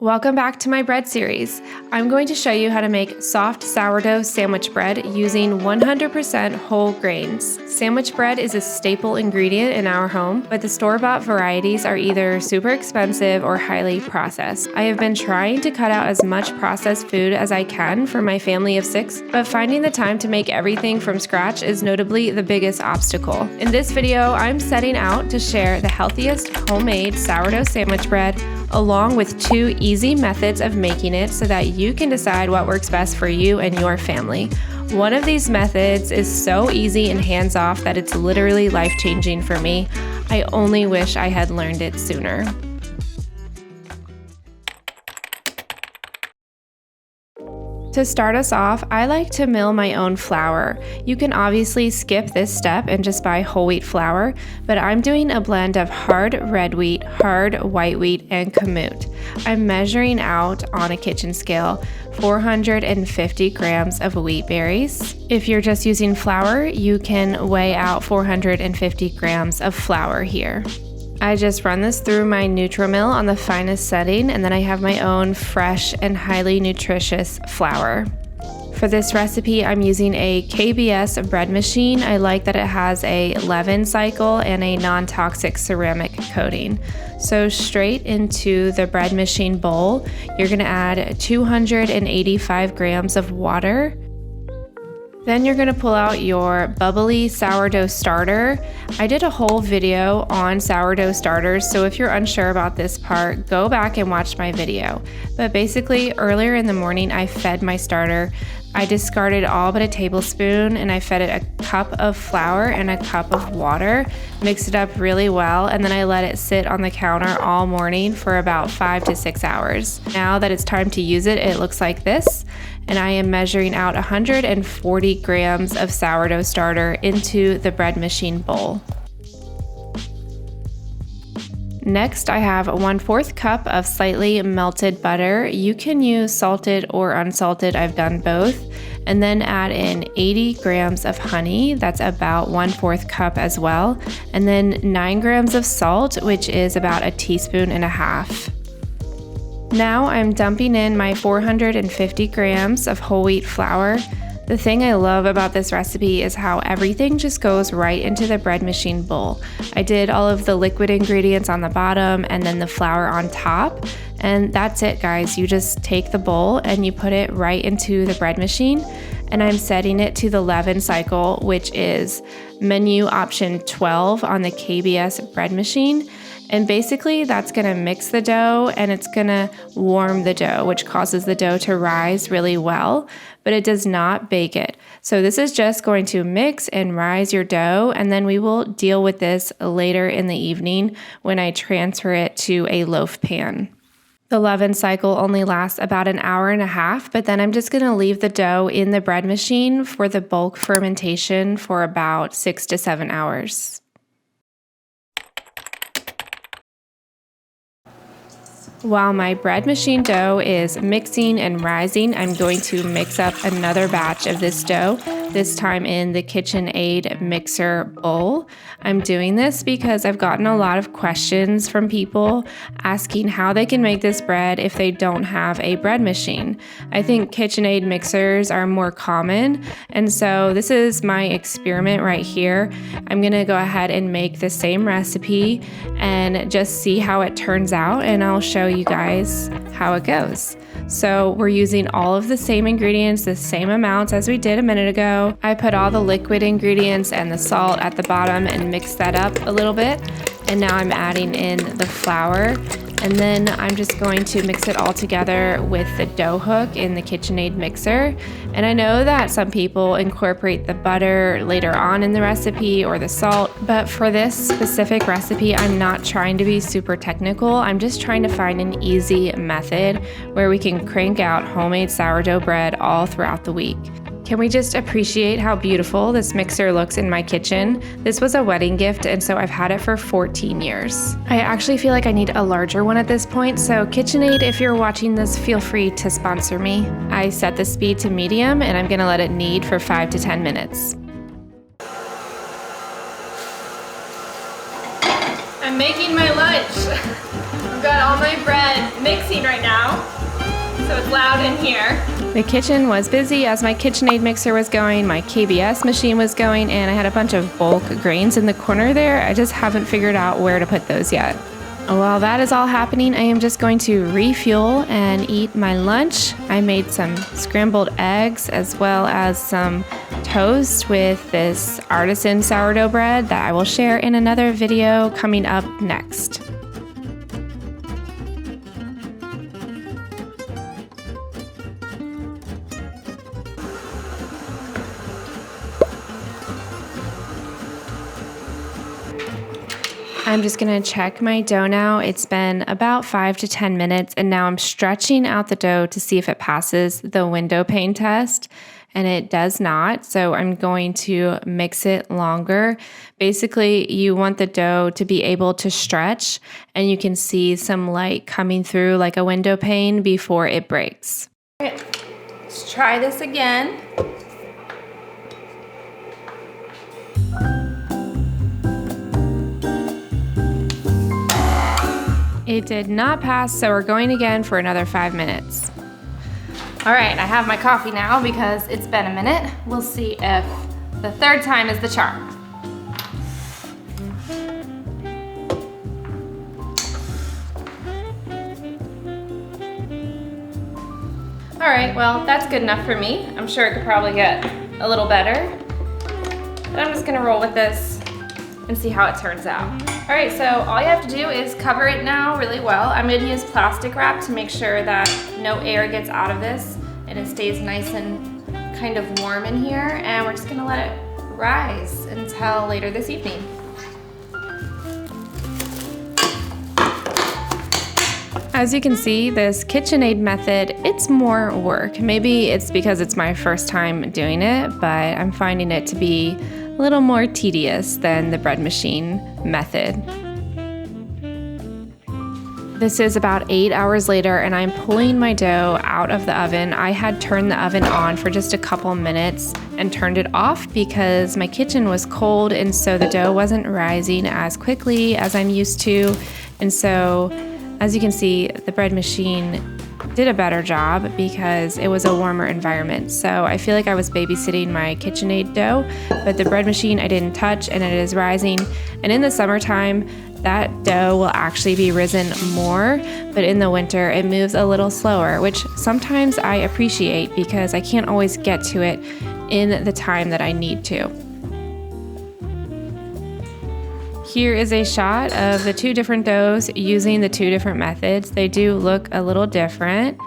Welcome back to my bread series. I'm going to show you how to make soft sourdough sandwich bread using 100% whole grains. Sandwich bread is a staple ingredient in our home, but the store-bought varieties are either super expensive or highly processed. I have been trying to cut out as much processed food as I can for my family of 6, but finding the time to make everything from scratch is notably the biggest obstacle. In this video, I'm setting out to share the healthiest homemade sourdough sandwich bread along with 2 easy methods of making it so that you can decide what works best for you and your family. One of these methods is so easy and hands-off that it's literally life-changing for me. I only wish I had learned it sooner. To start us off, I like to mill my own flour. You can obviously skip this step and just buy whole wheat flour, but I'm doing a blend of hard red wheat, hard white wheat, and kamut. I'm measuring out on a kitchen scale 450 grams of wheat berries. If you're just using flour, you can weigh out 450 grams of flour here. I just run this through my NutriMill on the finest setting, and then I have my own fresh and highly nutritious flour. For this recipe, I'm using a KBS bread machine. I like that it has a leaven cycle and a non-toxic ceramic coating. So straight into the bread machine bowl, you're gonna add 285 grams of water. Then you're gonna pull out your bubbly sourdough starter. I did a whole video on sourdough starters, so if you're unsure about this part, go back and watch my video. But basically, earlier in the morning, I fed my starter. I discarded all but a tablespoon, and I fed it a cup of flour and a cup of water, mixed it up really well, and then I let it sit on the counter all morning for about 5 to 6 hours. Now that it's time to use it, it looks like this. And I am measuring out 140 grams of sourdough starter into the bread machine bowl. Next, I have 1/4 cup of slightly melted butter. You can use salted or unsalted, I've done both. And then add in 80 grams of honey, that's about 1/4 cup as well. And then 9 grams of salt, which is about 1.5 teaspoons. Now I'm dumping in my 450 grams of whole wheat flour. The thing I love about this recipe is how everything just goes right into the bread machine bowl. I did all of the liquid ingredients on the bottom and then the flour on top. And that's it, guys. You just take the bowl and you put it right into the bread machine. And I'm setting it to the leaven cycle, which is menu option 12 on the KBS bread machine. And basically that's gonna mix the dough and it's gonna warm the dough, which causes the dough to rise really well, but it does not bake it. So this is just going to mix and rise your dough, and then we will deal with this later in the evening when I transfer it to a loaf pan. The leaven cycle only lasts about 1.5 hours, but then I'm just gonna leave the dough in the bread machine for the bulk fermentation for about 6 to 7 hours. While my bread machine dough is mixing and rising, I'm going to mix up another batch of this dough, this time in the KitchenAid mixer bowl. I'm doing this because I've gotten a lot of questions from people asking how they can make this bread if they don't have a bread machine. I think KitchenAid mixers are more common, and so this is my experiment right here. I'm gonna go ahead and make the same recipe and just see how it turns out, and I'll show you guys how it goes. So we're using all of the same ingredients, the same amounts as we did a minute ago. I put all the liquid ingredients and the salt at the bottom and mixed that up a little bit. And now I'm adding in the flour. And then I'm just going to mix it all together with the dough hook in the KitchenAid mixer. And I know that some people incorporate the butter later on in the recipe or the salt, but for this specific recipe, I'm not trying to be super technical. I'm just trying to find an easy method where we can crank out homemade sourdough bread all throughout the week. Can we just appreciate how beautiful this mixer looks in my kitchen? This was a wedding gift, and so I've had it for 14 years. I actually feel like I need a larger one at this point, so KitchenAid, if you're watching this, feel free to sponsor me. I set the speed to medium, and I'm gonna let it knead for 5 to 10 minutes. I'm making my lunch. got all my bread mixing right now, so it's loud in here. The kitchen was busy as my KitchenAid mixer was going, my KBS machine was going, and I had a bunch of bulk grains in the corner there. I just haven't figured out where to put those yet. While that is all happening, I am just going to refuel and eat my lunch. I made some scrambled eggs as well as some toast with this artisan sourdough bread that I will share in another video coming up next. I'm just gonna check my dough now. It's been about 5 to 10 minutes, and now I'm stretching out the dough to see if it passes the window pane test, and it does not. So I'm going to mix it longer. Basically, you want the dough to be able to stretch, and you can see some light coming through like a window pane before it breaks. All right, let's try this again. It did not pass, so we're going again for another 5 minutes. All right, I have my coffee now because it's been a minute. We'll see if the third time is the charm. All right, well, that's good enough for me. I'm sure it could probably get a little better, but I'm just gonna roll with this and see how it turns out. All right, so all you have to do is cover it now really well. I'm gonna use plastic wrap to make sure that no air gets out of this and it stays nice and kind of warm in here. And we're just gonna let it rise until later this evening. As you can see, this KitchenAid method, it's more work. Maybe it's because it's my first time doing it, but I'm finding it to be a little more tedious than the bread machine method. This is about 8 hours later, and I'm pulling my dough out of the oven. I had turned the oven on for just a couple minutes and turned it off because my kitchen was cold, and so the dough wasn't rising as quickly as I'm used to. And so, as you can see, the bread machine did a better job because it was a warmer environment. So I feel like I was babysitting my KitchenAid dough, but the bread machine I didn't touch, and it is rising. And in the summertime, that dough will actually be risen more, but in the winter it moves a little slower, which sometimes I appreciate because I can't always get to it in the time that I need to. Here is a shot of the two different doughs using the two different methods. They do look a little different.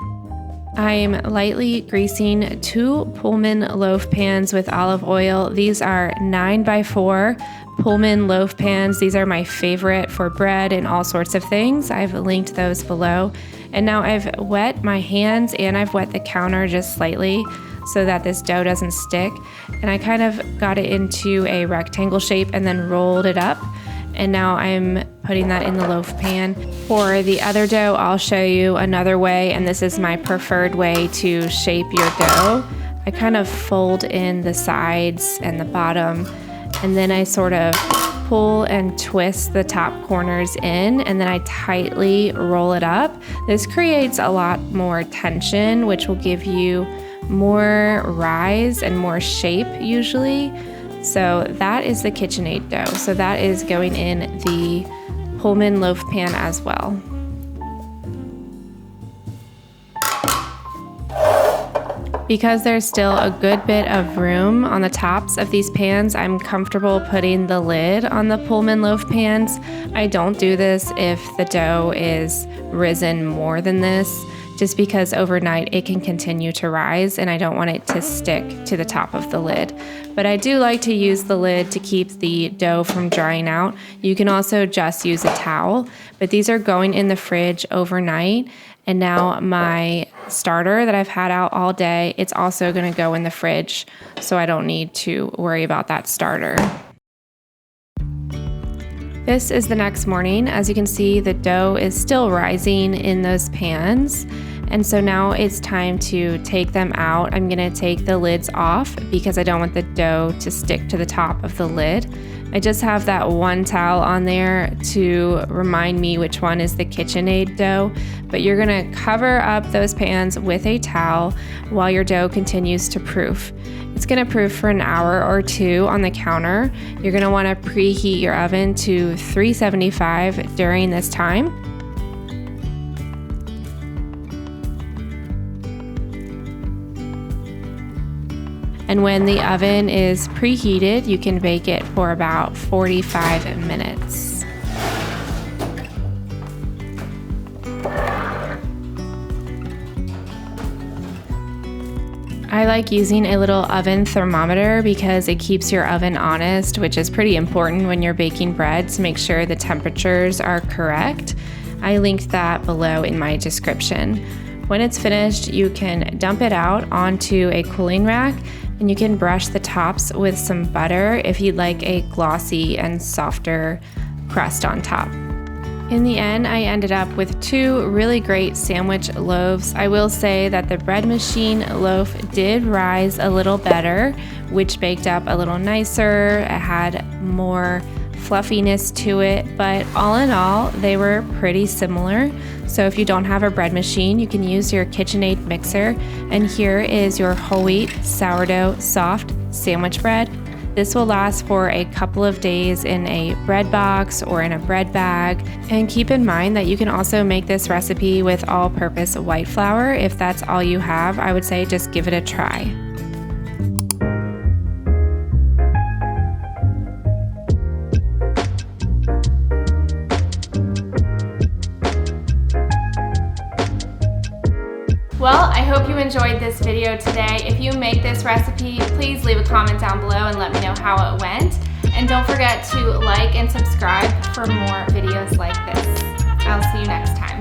I'm lightly greasing 2 Pullman loaf pans with olive oil. These are 9x4 Pullman loaf pans. These are my favorite for bread and all sorts of things. I've linked those below. And now I've wet my hands and I've wet the counter just slightly so that this dough doesn't stick. And I kind of got it into a rectangle shape and then rolled it up. And now I'm putting that in the loaf pan. For the other dough, I'll show you another way, and this is my preferred way to shape your dough. I kind of fold in the sides and the bottom, and then I sort of pull and twist the top corners in, and then I tightly roll it up. This creates a lot more tension, which will give you more rise and more shape usually. So that is the KitchenAid dough. So that is going in the Pullman loaf pan as well. Because there's still a good bit of room on the tops of these pans, I'm comfortable putting the lid on the Pullman loaf pans. I don't do this if the dough is risen more than this, just because overnight it can continue to rise and I don't want it to stick to the top of the lid. But I do like to use the lid to keep the dough from drying out. You can also just use a towel, but these are going in the fridge overnight. And now my starter that I've had out all day, it's also gonna go in the fridge, so I don't need to worry about that starter. This is the next morning. As you can see, the dough is still rising in those pans. And so now it's time to take them out. I'm gonna take the lids off because I don't want the dough to stick to the top of the lid. I just have that one towel on there to remind me which one is the KitchenAid dough, but you're gonna cover up those pans with a towel while your dough continues to proof. It's gonna proof for an hour or two on the counter. You're gonna wanna preheat your oven to 375 during this time. And when the oven is preheated, you can bake it for about 45 minutes. I like using a little oven thermometer because it keeps your oven honest, which is pretty important when you're baking bread to make sure the temperatures are correct. I linked that below in my description. When it's finished, you can dump it out onto a cooling rack, and you can brush the tops with some butter if you'd like a glossy and softer crust on top. In the end, I ended up with two really great sandwich loaves. I will say that the bread machine loaf did rise a little better, which baked up a little nicer. It had more fluffiness to it, but all in all, they were pretty similar. So if you don't have a bread machine, you can use your KitchenAid mixer. And here is your whole wheat sourdough soft sandwich bread. This will last for a couple of days in a bread box or in a bread bag. And keep in mind that you can also make this recipe with all-purpose white flour. If that's all you have, I would say just give it a try. Well, I hope you enjoyed this video today. If you make this recipe, please leave a comment down below and let me know how it went. And don't forget to like and subscribe for more videos like this. I'll see you next time.